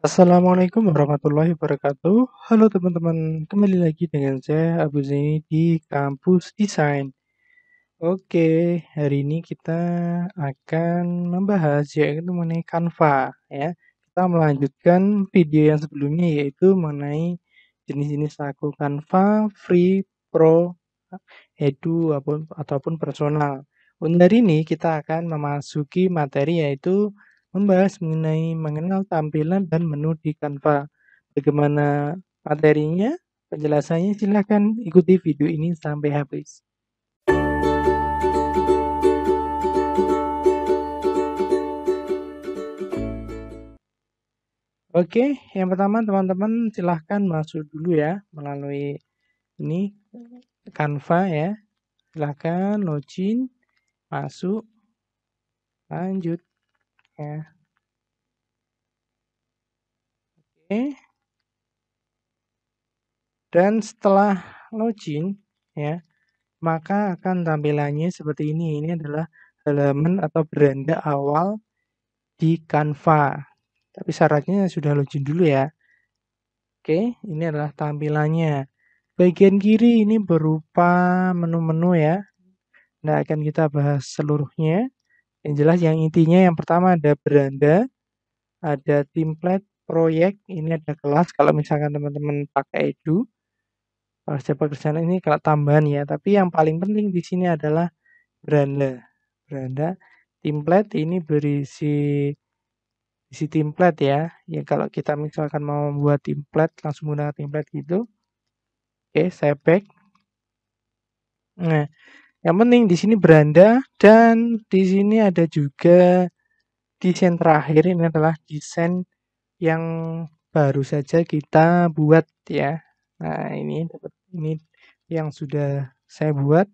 Assalamualaikum warahmatullahi wabarakatuh. Halo teman-teman, kembali lagi dengan saya Abu Zaini di Kampus Desain. Oke, hari ini kita akan membahas yaitu mengenai Canva ya. Kita melanjutkan video yang sebelumnya yaitu mengenai jenis-jenis laku Canva, free, pro, edu ataupun personal. Untuk hari ini kita akan memasuki materi yaitu membahas mengenai mengenal tampilan dan menu di Canva. Bagaimana materinya? Penjelasannya silahkan ikuti video ini sampai habis. Oke, yang pertama teman-teman silahkan masuk dulu ya melalui ini Canva ya. Silahkan login, masuk, lanjut ya. Oke. Dan setelah login ya, maka akan tampilannya seperti ini. Ini adalah halaman atau beranda awal di Canva. Tapi syaratnya sudah login dulu ya. Oke, ini adalah tampilannya. Bagian kiri ini berupa menu-menu ya. Nah, akan kita bahas seluruhnya. Yang jelas yang intinya yang pertama ada beranda, ada template, proyek, ini ada kelas kalau misalkan teman-teman pakai Edu. Kalau pekerjaan ini kalau tambahan ya, tapi yang paling penting di sini adalah beranda. Beranda template ini berisi template ya. Ya kalau kita misalkan mau membuat template langsung menggunakan template gitu. Oke, saya back. Nah, yang penting di sini beranda dan di sini ada juga desain terakhir ini adalah desain yang baru saja kita buat ya. Nah, ini yang sudah saya buat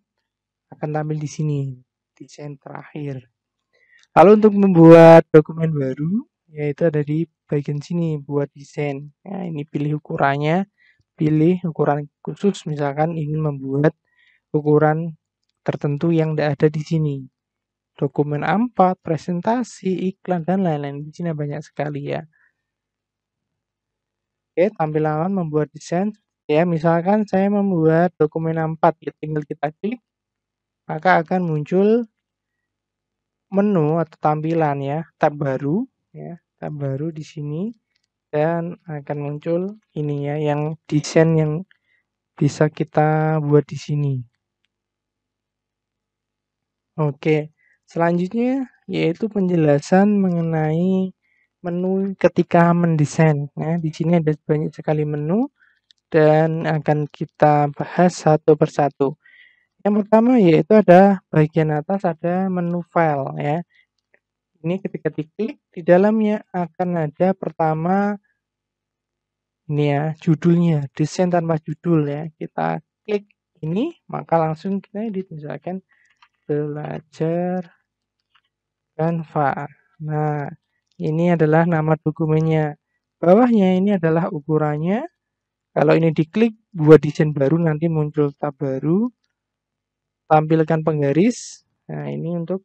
akan tampil di sini desain terakhir. Lalu untuk membuat dokumen baru yaitu ada di bagian sini buat desain. Nah, ini pilih ukurannya, pilih ukuran khusus misalkan ingin membuat ukuran tertentu yang tidak ada di sini. Dokumen A4, presentasi, iklan dan lain-lain. Di sini banyak sekali ya. Oke, tampilan membuat desain ya, misalkan saya membuat dokumen A4 ya, tinggal kita klik maka akan muncul menu atau tampilan ya, tab baru ya, tab baru di sini dan akan muncul ini ya yang desain yang bisa kita buat di sini. Oke, selanjutnya yaitu penjelasan mengenai menu ketika mendesain. Nah, di sini ada banyak sekali menu dan akan kita bahas satu persatu. Yang pertama yaitu ada bagian atas ada menu file ya. Ini ketika diklik di dalamnya akan ada pertama ini ya judulnya, desain tanpa judul ya. Kita klik ini maka langsung kita edit misalkan belajar Canva. Nah, ini adalah nama dokumennya. Bawahnya ini adalah ukurannya. Kalau ini diklik buat desain baru nanti muncul tab baru. Tampilkan penggaris. Nah, ini untuk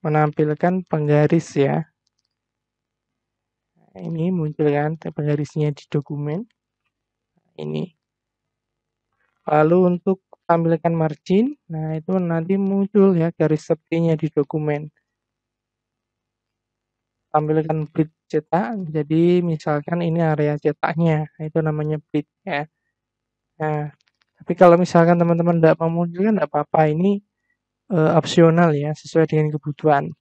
menampilkan penggaris ya. Nah, ini muncul kan penggarisnya di dokumen. Ini. Lalu untuk tampilkan margin, nah itu nanti muncul ya garis sepertinya di dokumen. Tampilkan bit cetak, jadi misalkan ini area cetaknya, itu namanya bit ya. Nah, tapi kalau misalkan teman-teman tidak memunculkan tidak apa-apa, ini opsional ya, sesuai dengan kebutuhan.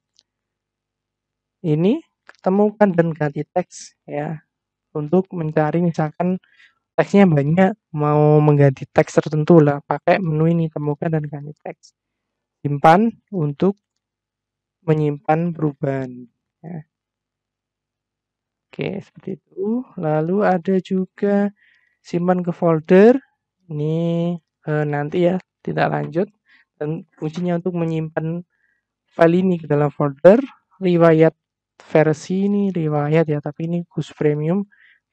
Ini temukan dan ganti teks ya, untuk mencari misalkan teksnya banyak, mau mengganti teks tertentu lah, pakai menu ini, temukan dan ganti teks. Simpan untuk menyimpan perubahan. Ya. Oke, seperti itu. Lalu ada juga simpan ke folder. Ini nanti ya, tidak lanjut. Dan fungsinya untuk menyimpan file ini ke dalam folder. Riwayat versi ini, riwayat ya, tapi ini khusus premium.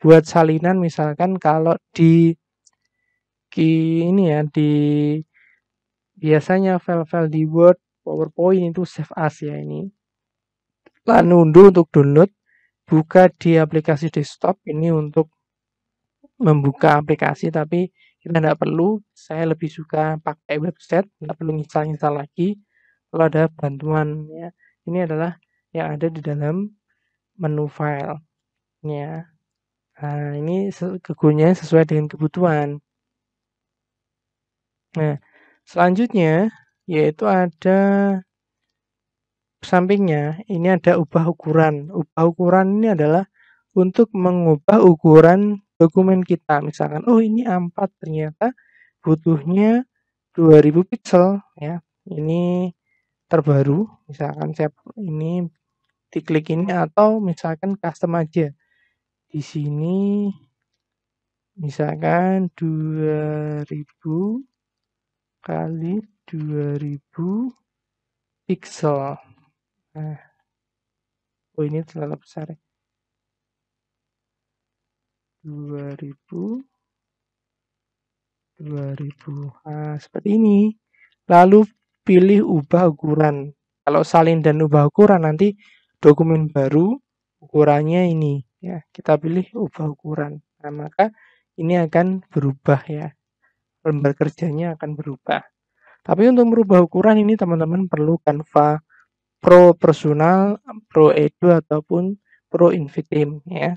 Buat salinan misalkan kalau di ini ya, di biasanya file-file di Word, PowerPoint itu save as ya ini. Lalu unduh untuk download. buka di aplikasi desktop ini untuk membuka aplikasi, tapi kita tidak perlu. Saya lebih suka pakai website, nggak perlu install-install lagi. Kalau ada bantuan ya, ini adalah yang ada di dalam menu file ya. Nah, ini kegunanya sesuai dengan kebutuhan. Nah, selanjutnya yaitu ada sampingnya ini ada ubah ukuran. Ubah ukuran ini adalah untuk mengubah ukuran dokumen kita. Misalkan, oh ini A4 ternyata butuhnya 2000 pixel ya. Ini terbaru. Misalkan saya ini diklik ini atau misalkan custom aja. Di sini misalkan 2000 kali 2000 pixel. Nah, oh ini terlalu besar ya. 2000 Nah, seperti ini. Lalu pilih ubah ukuran. Kalau salin dan ubah ukuran nanti dokumen baru ukurannya ini ya. Kita pilih ubah ukuran. Nah, maka ini akan berubah ya. Lembar kerjanya akan berubah. Tapi untuk merubah ukuran ini teman-teman perlu Canva Pro Personal, Pro Edu ataupun Pro Invitim ya.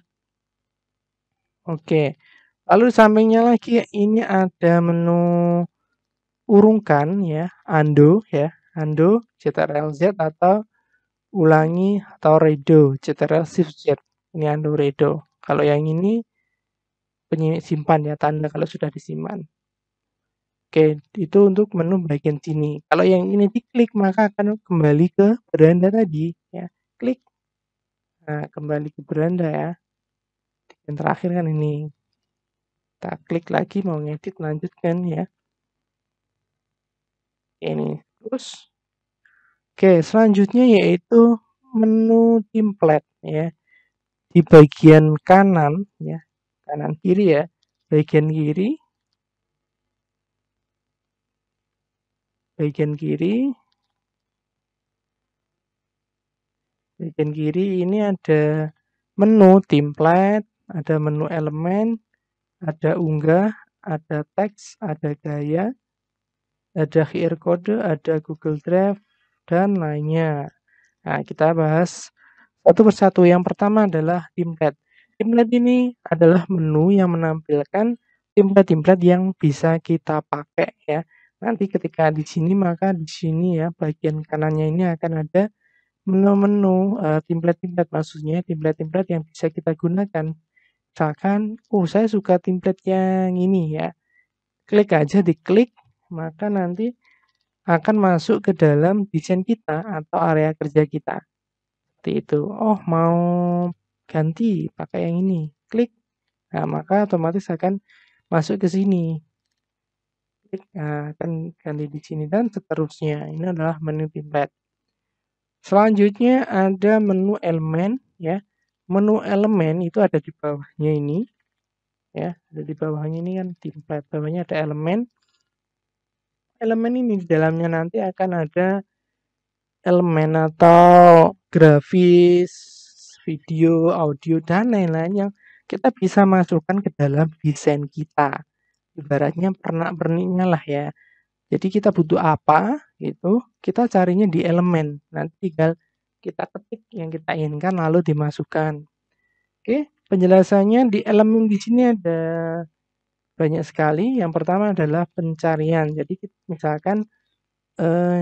Oke. Lalu sampingnya lagi ini ada menu urungkan ya, undo ya, undo Ctrl Z atau ulangi atau redo Ctrl Shift Z. Ini undo redo. Kalau yang ini simpan ya, tanda kalau sudah disimpan. Oke, itu untuk menu bagian sini. Kalau yang ini diklik maka akan kembali ke beranda tadi ya. Klik. Nah, kembali ke beranda ya. Yang terakhir kan ini. Kita klik lagi mau ngedit lanjutkan ya. Ini terus. Oke, selanjutnya yaitu menu template ya. Di bagian kanan ya, kanan kiri ya. Bagian kiri bagian kiri ini ada menu template, ada menu elemen, ada unggah, ada teks, ada gaya, ada QR code, ada Google Drive, dan lainnya. Nah, kita bahas satu persatu. Yang pertama adalah template. Template ini adalah menu yang menampilkan template-template yang bisa kita pakai ya. Nanti ketika di sini maka di sini ya bagian kanannya ini akan ada menu-menu template-template, maksudnya template-template yang bisa kita gunakan. Misalkan, oh saya suka template yang ini ya. Klik aja, diklik, maka nanti akan masuk ke dalam desain kita atau area kerja kita. Seperti itu. Oh, mau ganti pakai yang ini. Klik. Nah, maka otomatis akan masuk ke sini. Klik, nah, akan ganti di sini dan seterusnya. Ini adalah menu template. Selanjutnya ada menu elemen ya. Menu elemen itu ada di bawahnya ini. Ya, ada di bawahnya ini kan template. Bawahnya ada elemen. Elemen ini di dalamnya nanti akan ada elemen atau grafis, video, audio, dan lain-lain yang kita bisa masukkan ke dalam desain kita. Ibaratnya pernak-perniknya lah ya. Jadi kita butuh apa gitu, kita carinya di elemen. Nanti tinggal kita ketik yang kita inginkan lalu dimasukkan. Oke, penjelasannya di elemen di sini ada banyak sekali. Yang pertama adalah pencarian. Jadi misalkan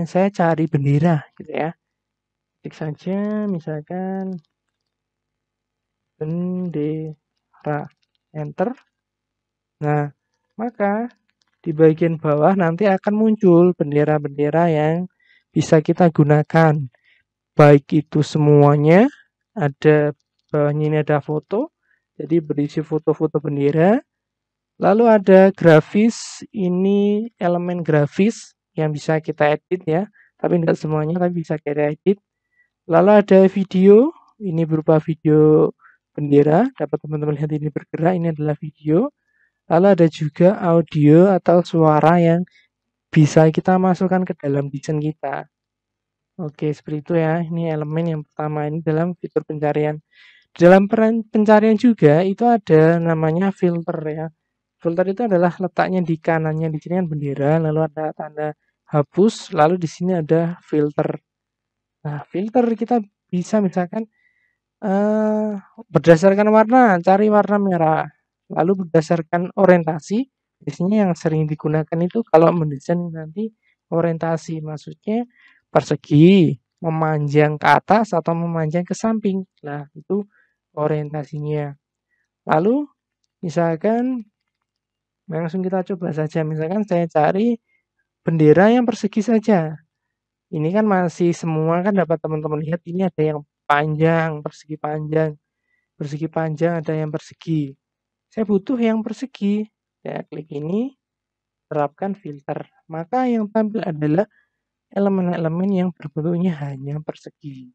saya cari bendera gitu ya. Ketik saja misalkan bendera, enter. Nah, maka di bagian bawah nanti akan muncul bendera-bendera yang bisa kita gunakan. Baik itu semuanya, ada bawahnya ini ada foto, jadi berisi foto-foto bendera. Lalu ada grafis, ini elemen grafis yang bisa kita edit ya, tapi tidak semuanya, tapi bisa kita edit. Lalu ada video, ini berupa video bendera, dapat teman-teman lihat ini bergerak, ini adalah video. Lalu ada juga audio atau suara yang bisa kita masukkan ke dalam desain kita. Oke, seperti itu ya. Ini elemen yang pertama ini dalam fitur pencarian. dalam pencarian juga itu ada namanya filter ya. Filter itu adalah letaknya di kanannya di sini kan bendera, lalu ada tanda hapus, lalu di sini ada filter. Nah, filter kita bisa misalkan berdasarkan warna, cari warna merah. Lalu berdasarkan orientasi, biasanya yang sering digunakan itu kalau mendesain nanti orientasi, maksudnya persegi, memanjang ke atas atau memanjang ke samping. Nah, itu orientasinya. Lalu misalkan langsung kita coba saja, misalkan saya cari bendera yang persegi saja. Ini kan masih semua kan dapat teman-teman lihat ini ada yang panjang, persegi panjang ada yang persegi. Saya butuh yang persegi. Saya klik ini, terapkan filter. Maka yang tampil adalah elemen-elemen yang berbentuknya hanya persegi.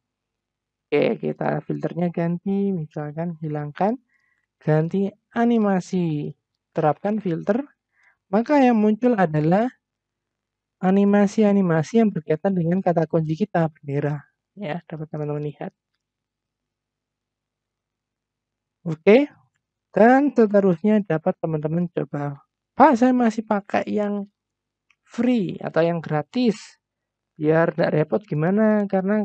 Oke, kita filternya ganti, misalkan hilangkan, ganti animasi, terapkan filter, maka yang muncul adalah animasi-animasi yang berkaitan dengan kata kunci kita, bendera. Ya, dapat teman-teman lihat. Oke, dan seterusnya dapat teman-teman coba. Pak, saya masih pakai yang free atau yang gratis. Biar tidak repot gimana? Karena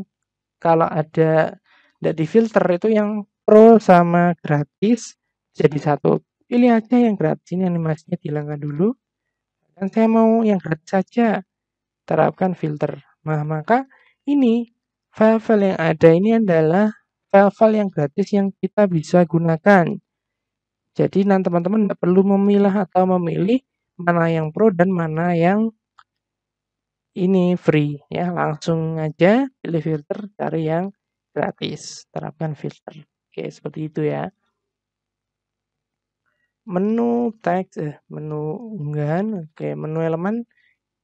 kalau ada tidak difilter itu yang pro sama gratis jadi satu. Pilih aja yang gratis ini animasinya dihilangkan dulu. Dan saya mau yang gratis saja. Terapkan filter. Nah, maka ini file-file yang ada ini adalah file-file yang gratis yang kita bisa gunakan. Jadi nanti teman-teman tidak perlu memilah atau memilih mana yang pro dan mana yang ini free ya, langsung aja pilih filter, cari yang gratis, terapkan filter. Oke, seperti itu ya. Menu teks, menu unggahan, oke, menu elemen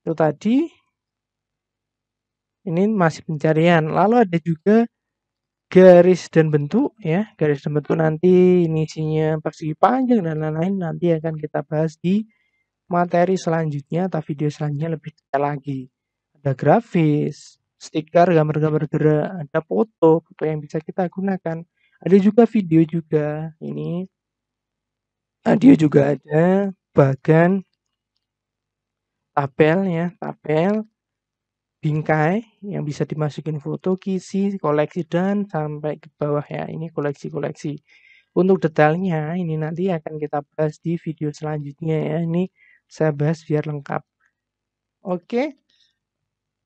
itu tadi. Ini masih pencarian. Lalu ada juga garis dan bentuk ya, garis dan bentuk nanti ini isinya persegi panjang dan lain-lain nanti akan kita bahas di materi selanjutnya atau video selanjutnya lebih detail lagi. Ada grafis, stiker, gambar-gambar gerak, ada foto yang bisa kita gunakan. Ada juga video juga. Ini audio juga ada, bahkan tabel ya, tabel, bingkai yang bisa dimasukin foto, kisi, koleksi dan sampai ke bawah ya. Ini koleksi-koleksi. Untuk detailnya ini nanti akan kita bahas di video selanjutnya ya. Ini saya bahas biar lengkap. Oke.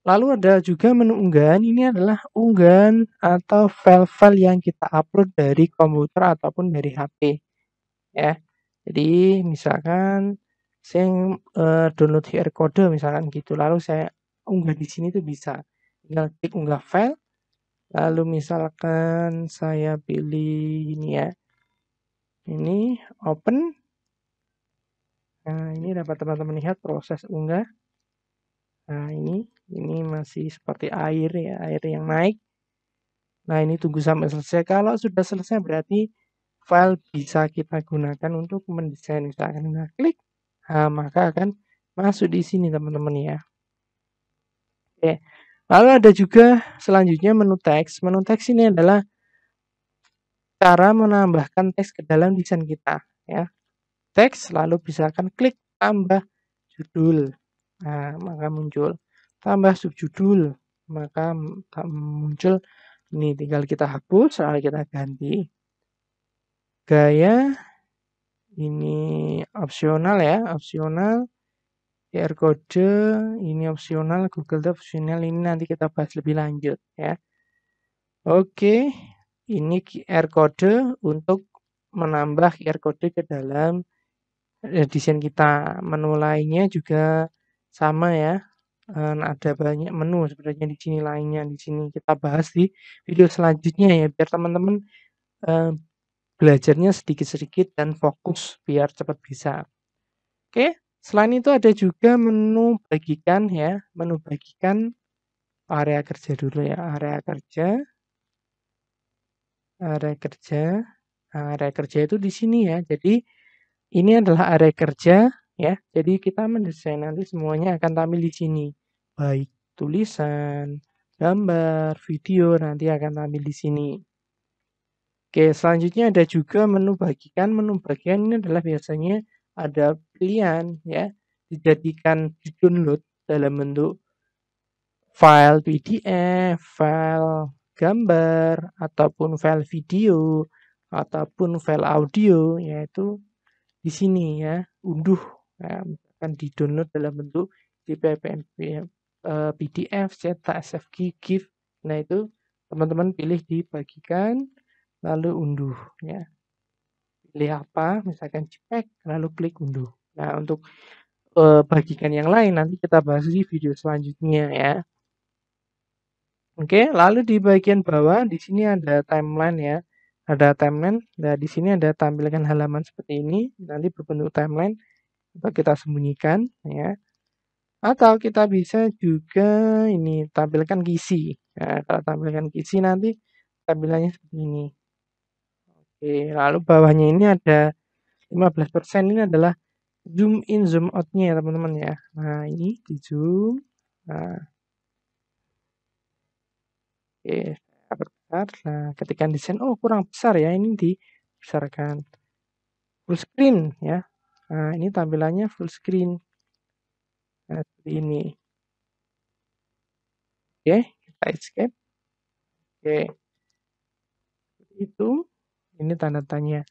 Lalu ada juga menu unggahan, ini adalah unggahan atau file-file yang kita upload dari komputer ataupun dari HP ya. Jadi misalkan saya download QR code misalkan gitu, lalu saya unggah di sini tuh bisa. Tinggal klik unggah file, lalu misalkan saya pilih ini ya. Ini open. Nah, ini dapat teman-teman lihat proses unggah. Nah, ini masih seperti air ya, air yang naik. Nah, ini tunggu sampai selesai. Kalau sudah selesai berarti file bisa kita gunakan untuk mendesain. Misalkan kita klik, nah, maka akan masuk di sini teman-teman ya. Oke. Lalu ada juga selanjutnya menu teks. Menu teks ini adalah cara menambahkan teks ke dalam desain kita ya. Teks lalu misalkan klik tambah judul. Nah, maka muncul tambah subjudul. Maka muncul ini tinggal kita hapus, lalu kita ganti. Gaya ini opsional ya, opsional. QR code ini opsional, Google Docs opsional, ini nanti kita bahas lebih lanjut ya. Oke, ini QR code untuk menambah QR code ke dalam desain kita. Menu lainnya juga sama ya. Ada banyak menu sebenarnya di sini lainnya, di sini kita bahas di video selanjutnya ya, biar teman-teman belajarnya sedikit-sedikit dan fokus biar cepat bisa. Oke, selain itu ada juga menu bagikan ya, menu bagikan area kerja dulu ya, area kerja. Area kerja. Nah, area kerja itu di sini ya. Jadi ini adalah area kerja ya. Jadi kita mendesain nanti semuanya akan tampil di sini. Baik tulisan, gambar, video nanti akan tampil di sini. Oke, selanjutnya ada juga menu bagikan. Menu bagikan ini adalah biasanya ada pilihan ya, dijadikan di-download dalam bentuk file PDF, file gambar, ataupun file video, ataupun file audio, yaitu di sini ya, unduh. Nah, akan di-download dalam bentuk JPG, PDF, cetak, SVG, GIF. Nah, itu teman-teman pilih dibagikan, lalu unduh ya. Pilih apa, misalkan JPEG, lalu klik unduh. Nah, untuk bagikan yang lain nanti kita bahas di video selanjutnya ya. Oke, lalu di bagian bawah di sini ada timeline ya. Ada timeline. Nah, di sini ada tampilkan halaman seperti ini, nanti berbentuk timeline. Atau kita sembunyikan ya. Atau kita bisa juga ini tampilkan kisi. Nah, kalau tampilkan kisi nanti tampilannya seperti ini. Oke, lalu bawahnya ini ada 15%, ini adalah zoom in zoom out-nya ya teman-teman ya. Nah, ini di zoom. Nah, oke, saya perbesar. Nah, ketika desain, oh kurang besar ya, ini dibesarkan. Full screen ya. Nah, ini tampilannya full screen. Nah, seperti ini. Oke, kita escape. Oke, itu ini tanda tanya.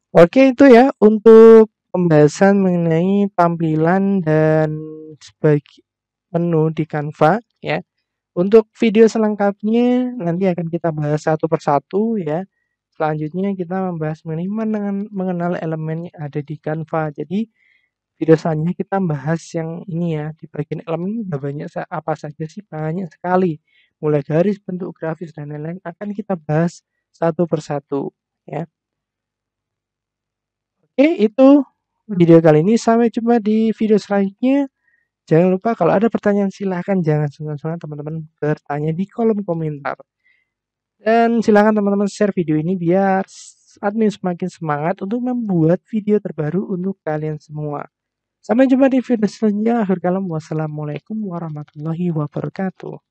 Oke, itu ya untuk pembahasan mengenai tampilan dan sebagai menu di Canva ya. Untuk video selengkapnya nanti akan kita bahas satu persatu ya. Selanjutnya kita membahas mengenai mengenal elemen yang ada di Canva. Jadi video selanjutnya kita bahas yang ini ya, di bagian elemen udah banyak apa saja sih? Banyak sekali. Mulai garis, bentuk grafis dan lain-lain akan kita bahas satu persatu ya. Oke, itu video kali ini. Sampai jumpa di video selanjutnya. Jangan lupa kalau ada pertanyaan silahkan jangan sungkan-sungkan teman-teman bertanya di kolom komentar. Dan silahkan teman-teman share video ini biar admin semakin semangat untuk membuat video terbaru untuk kalian semua. Sampai jumpa di video selanjutnya. Akhir kalam, wassalamualaikum warahmatullahi wabarakatuh.